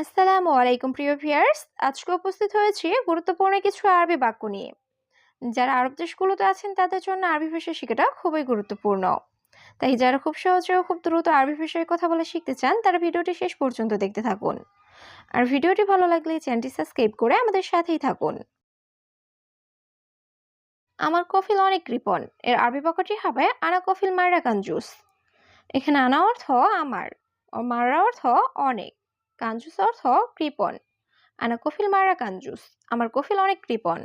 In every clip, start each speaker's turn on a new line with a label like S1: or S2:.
S1: আসসালামু আলাইকুম প্রিয় ভিউয়ার্স। আজকে উপস্থিত হয়েছি গুরুত্বপূর্ণ কিছু আরবি বাক্য নিয়ে। যারা আরব দেশগুলোতে আছেন তাদের জন্য আরবি ভাষা শেখাটা খুবই গুরুত্বপূর্ণ। তাই যারা খুব সহজে ও খুব দ্রুত আরবি ভাষায় কথা বলা শিখতে চান তারা ভিডিওটি শেষ পর্যন্ত দেখতে থাকুন। আর ভিডিওটি ভালো লাগলে চ্যানেলটি সাবস্ক্রাইব করে আমাদের সাথেই থাকুন। আমার কফিল অনেক কৃপণ এর আরবি বাক্যটি হবে আনা কফিল মাইরা কাঞ্জুস। এখানে আনা অর্থ আমার, ও মারা অর্থ অনেক, কাঞ্জুস অর্থ কৃপণ। আনা কফিল মারা কাঞ্জুস, আমার কফিল অনেক কৃপণ।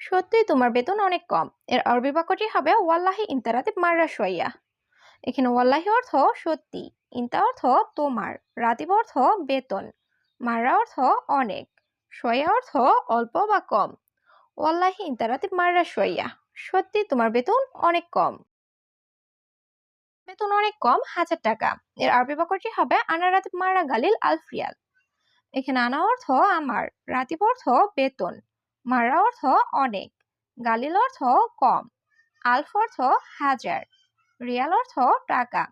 S1: সত্যিই তোমার বেতন অনেক কম এর আরবি বাক্যটি হবে ওয়াল্লাহি ইনতারাতিব মাররা শোয়া। এখানে ওয়াল্লাহি অর্থ সত্যি, ইনতা অর্থ তোমার, রাতিব অর্থ বেতন, মাররা অর্থ অনেক, শোয়া অর্থ অল্প বা কম। ওয়াল্লাহি ইনতারাতিব মাররা শোয়া, সত্যি তোমার বেতন অনেক কম। বেতন অনেক কম 1000 টাকা এর আরবি বাক্যটি হবে আনা রাতিব মাররা গালিল আলফরিয়াল। এখানে আনা অর্থ আমার, রাতিব অর্থ বেতন, মাররা অর্থ অনেক, গালিল অর্থ কম, আলফ অর্থ 1000, রিয়াল অর্থ টাকা।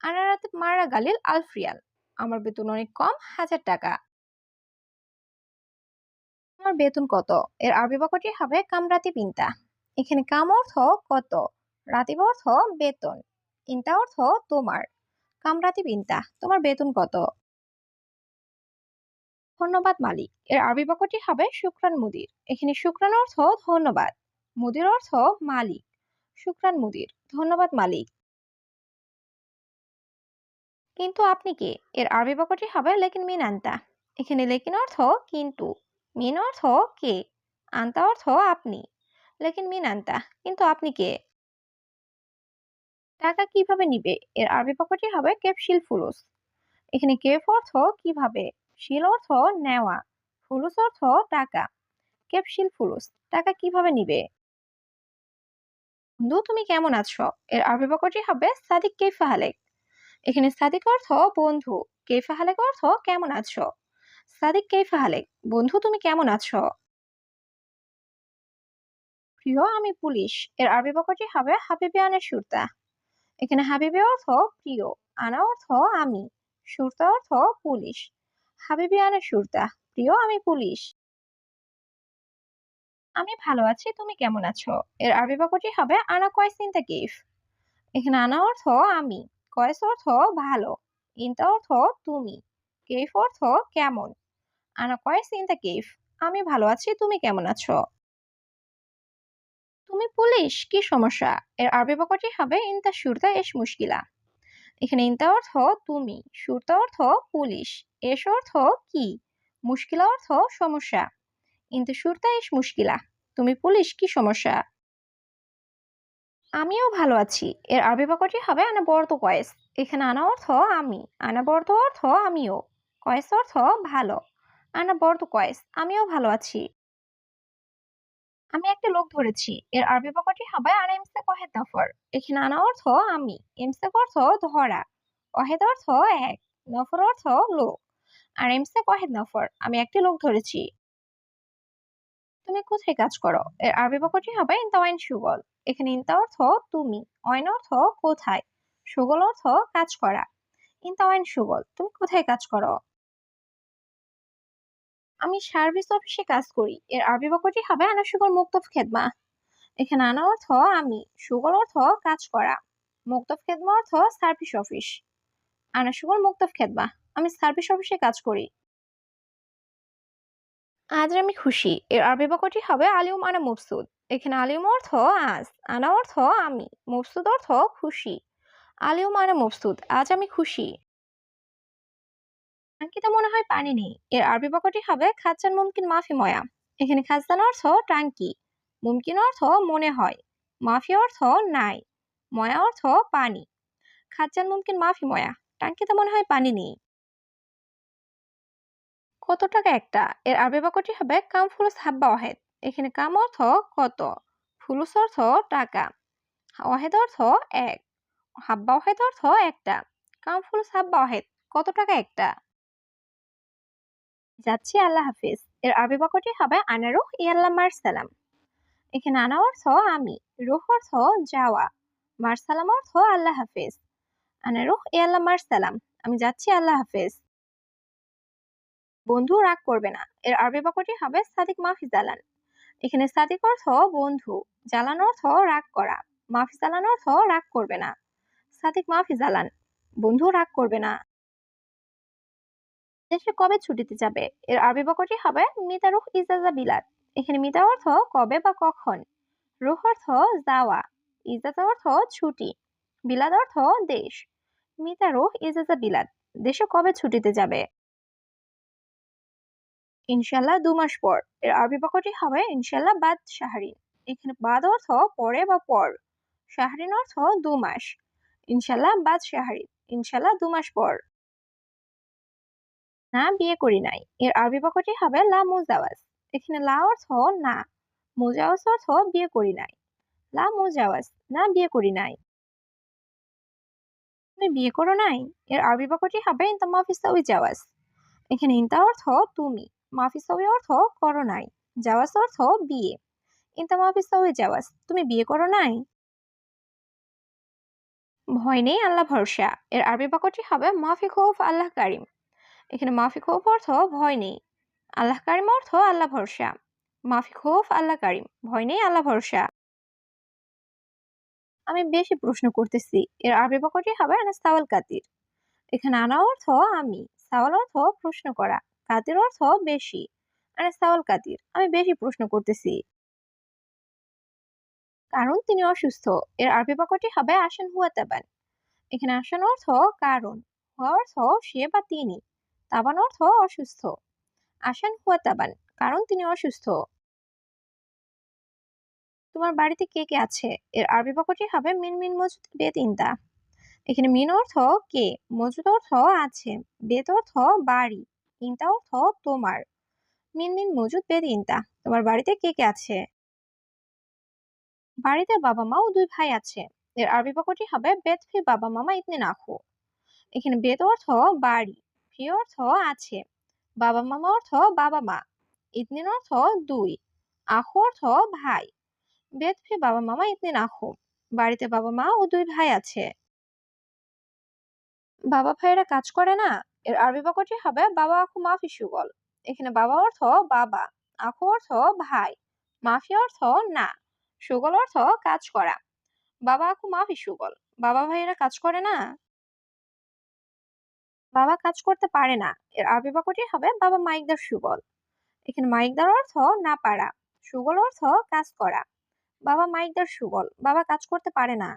S1: আনা রাতিব মাররা গালিল আলফ রিয়াল, আমার বেতন অনেক কম 1000 টাকা। আমার বেতন কত এর আরবি বাক্যটি হবে কাম রাতিব ইনতা। এখানে কাম অর্থ কত, রাতিব অর্থ বেতন, ইনতা অর্থ তোমার, কাম রাতিব ইনতা, তোমার বেতন কত। ধন্যবাদ মালিক এর আরবি বাক্যটি হবে শুকরান মুদির। এখানে শুকরান অর্থ ধন্যবাদ, মুদির অর্থ মালিক, শুকরান মুদির, ধন্যবাদ মালিক। কিন্তু আপনি কে এর আরবি বাক্যটি হবে লেকিন মিন আনতা। এখানে লেকিন অর্থ কিন্তু, মিন অর্থ কে, আনতা অর্থ আপনি, লেকিন মিন আনতা, কিন্তু আপনি কে। টাকা কিভাবে নিবে এর আরবি বাক্যটি হবে কেপশিল ফুলুস। এখানে কেফ অর্থ কিভাবে, শিল অর্থ নেওয়া, ফুলুস অর্থ টাকা, কেপশিল ফুলুস, টাকা কিভাবে নিবে। বন্ধু তুমি কেমন আছো এর আরবি বাক্যটি হবে সাদিক কেইফা হালেক। এখানে সাদিক অর্থ বন্ধু, কেইফা হালেক অর্থ কেমন আছো। সাদিক কেইফা হালেক, বন্ধু তুমি কেমন আছো। প্রিয় আমি পুলিশ এর আরবি বাক্যটি হবে হাবিবি আনা সুরতা। এখানে হাবিবি অর্থ প্রিয়, আনা অর্থ আমি, সুরতা অর্থ পুলিশ। হাবিবি আনা সুরতা, প্রিয় আমি পুলিশ। আমি ভালো আছি তুমি কেমন আছো এর আরবি বাক্যটি হবে আনা কয়সিনতা কেইফ। এখানে আনা অর্থ আমি, কয়েস অর্থ ভালো, ইনতা অর্থ তুমি, কেইফ অর্থ কেমন। আনা কয়েস ইনতা কেইফ, আমি ভালো আছি তুমি কেমন আছো। তুমি পুলিশ কি সমস্যা এর আরবি বাক্যটি হবে ইনতা শুরতা এস মুশকিলা। এখানে ইনতা অর্থ তুমি, শুরতা অর্থ পুলিশ, এস অর্থ কি, মুশকিলা অর্থ সমস্যা। ইনতা শুরতা এস মুশকিলা, তুমি পুলিশ কি সমস্যা। আমিও ভালো আছি এর আরবি বাক্যটি হবে আনা বর্ত কয়েস। এখানে আনা অর্থ আমি, আনা বর্ত অর্থ আমিও, কয়েস অর্থ ভালো। আনা বর্ত কয়েস, আমিও ভালো আছি। আমি একটা লোক ধরেছি এর আরবি বাক্যটি হবে আনা ইমসাক ওয়াহেদ নফর। এখানে আনা অর্থ আমি, ইমসাক অর্থ ধরা, ওয়াহেদ অর্থ এক, নফর অর্থ লোক। আর ইমসাক ওয়াহেদ নফর, আমি একটি লোক ধরেছি। তুমি কোথায় কাজ করো এর আরবি বাক্যটি হবে ইনতা ওয়াইন সুগল। এখানে ইনতা অর্থ তুমি, ওয়াইন অর্থ কোথায়, সুগল অর্থ কাজ করা। ইনতা ওয়াইন সুগল, তুমি কোথায় কাজ করো। আমি সার্ভিস অফিসে কাজ করি এর আরবি বাক্যটি হবে আনা সুগল মুক্তফ খেদমা। এখানে আনা অর্থ আমি, সুগল অর্থ কাজ করা, মুক্তফ খেদমা অর্থ সার্ভিস অফিস। আনা সুগল মুক্তফ খেদমা, আমি সার্ভিস অফিসে কাজ করি। আজ আমি খুশি এর আরবি বাক্যটি হবে আলিউম আনা মবসুদ। এখানে আলিউম অর্থ আজ, আনা অর্থ আমি, মবসুদ অর্থ খুশি। আলিউম আনা মবসুদ, আজ আমি খুশি। টাঙ্কিতে মনে হয় পানি নেই এর আরবি বাক্যটি হবে খাচ্চান মুমকিন মাফি ময়া। এখানে খাচ্চান অর্থ টাঙ্কি, মুমকিন অর্থ মনে হয়, মাফি অর্থ নাই, ময়া অর্থ পানি। খাচ্চান মুমকিন মাফি ময়া, টাঙ্কিতে মনে হয় পানি নেই। কত টাকা একটা এর আরবি বাক্যটি হবে কাম ফুলুস হাব্বা ওয়াহেদ। এখানে কাম অর্থ কত, ফুলুস অর্থ টাকা, ওয়াহেদ অর্থ এক, হাব্বা ওয়াহেদ অর্থ একটা। কাম ফুলুস হাব্বা ওয়াহেদ, কত টাকা একটা। যাচ্ছি আল্লাহ হাফিজ এর আরবি বাক্যটি হবে আনা রুহ ইয়াল্লা মার সালাম। এখানে আনা অর্থ আমি, রুহ অর্থ যাওয়া, মার সালাম অর্থ আল্লাহ হাফিজ। আনা রুহ ইয়াল্লা মার সালাম, আমি যাচ্ছি আল্লাহ হাফিজ। বন্ধু রাগ করবে না এর আরবি বাক্যটি হবে সাদিক মাফি জালান। এখানে সাদিক অর্থ বন্ধু, জালান অর্থ রাগ করা, মাফি জালান অর্থ রাগ করবে না। সাদিক মাফি জালান, বন্ধু রাগ করবে না। দেশে কবে ছুটিতে যাবে এর আরবি বাক্যটি হবে মিতা রুহ ইজাজা বিলাদ। এখানে মিতা অর্থ কবে বা কখন, রুহ অর্থ যাওয়া, ইজাজা অর্থ ছুটি, বিলাদ অর্থ দেশ। মিতা রুহ ইজাজা বিলাদ, দেশে কবে ছুটিতে যাবে। ইনশাল্লাহ 2 মাস পর এর আরবি বাক্যটি হবে ইনশাল্লাহ বাদ শাহরিন। এখানে বাদ অর্থ পরে বা পর, শাহরিন অর্থ 2 মাস। ইনশাল্লাহ বাদ শাহরিন, ইনশাল্লাহ 2 মাস পর। না বিয়ে করি নাই এর আরবি বাক্যটি হবে লা মুজাওয়াজ। এখানে লা অর্থ না, মুজাওয়াজ অর্থ বিয়ে করি নাই। লা মুজাওয়াজ, না বিয়ে করি নাই। তুমি বিয়ে করো নাই এর আরবি বাক্যটি হবে ইনতা মাফি সাউই জাওয়াজ। এখানে ইনতা অর্থ তুমি, মাফি সাউই অর্থ করো নাই, জাওয়াজ অর্থ বিয়ে। ইনতা মাফি সাউই জাওয়াজ, তুমি বিয়ে করো নাই। ভয় নেই আল্লাহ ভরসা এর আরবি বাক্যটি হবে মাফি খৌফ আল্লাহ কারিম। এখানে মাফি খৌফ অর্থ ভয় নেই, আল্লাহ কারিম অর্থ আল্লাহ ভরসা। মাফি খৌফ আল্লাহ কারিম, ভয় নেই আল্লাহ ভরসা। আমি বেশি প্রশ্ন করতেছি এর আরবি বাক্যটি হবে আনা সাওয়াল কাতির। এখানে আনা অর্থ আমি, সাওয়াল অর্থ প্রশ্ন করা, কাতির অর্থ বেশি। আনা সাওয়াল কাতির, আমি বেশি প্রশ্ন করতেছি। কারণ তিনি অসুস্থ এর আরবি বাক্যটি হবে আসান হুয়া তাবান। এখানে আসান অর্থ কারণ, হুয়া অর্থ সে বা তিনি, তাবান অর্থ অসুস্থ। আসান হুয়া তাবান, কারণ তিনি অসুস্থ। তোমার বাড়িতে কে কে আছে এর আরবি বাক্যটি হবে মিন মিন মজুদ বেত ইনতা। এখানে মিন অর্থ কে, মজুদ অর্থ আছে, বেত অর্থ বাড়ি, ইনতা অর্থ তোমার। মিন মিন মজুদ বেত ইনতা, তোমার বাড়িতে কে কে আছে। বাড়িতে বাবা মা ও 2 ভাই আছে এর আরবি বাক্যটি হবে বেত ফি বাবা মামা ইতনে নাখো। এখানে বেত অর্থ বাড়ি, ফি অর্থ আছে, বাবা মামা অর্থ বাবা মা, ইতনিন অর্থ 2, আখো অর্থ ভাই। বেত ফি বাবা মামা ইতনিন আখো, বাড়িতে বাবা মা ও 2 ভাই আছে। বাবা ভাইয়েরা কাজ করে না এর আরবি বাক্যটি হবে বাবা আখু মাফি সুগল। এখানে বাবা অর্থ বাবা, আখু অর্থ ভাই, মাফি অর্থ না, সুগল অর্থ কাজ করা। বাবা আখু মাফি সুগল, বাবা ভাইয়েরা কাজ করে না। বাবা কাজ করতে পারে না এর আরবি বাক্যটি হবে বাবা মাইকদার সুগল। এখানে মাইকদার অর্থ না পারা, সুগল অর্থ কাজ করা। বাবা মাইকদার সুগল, বাবা কাজ করতে পারে না।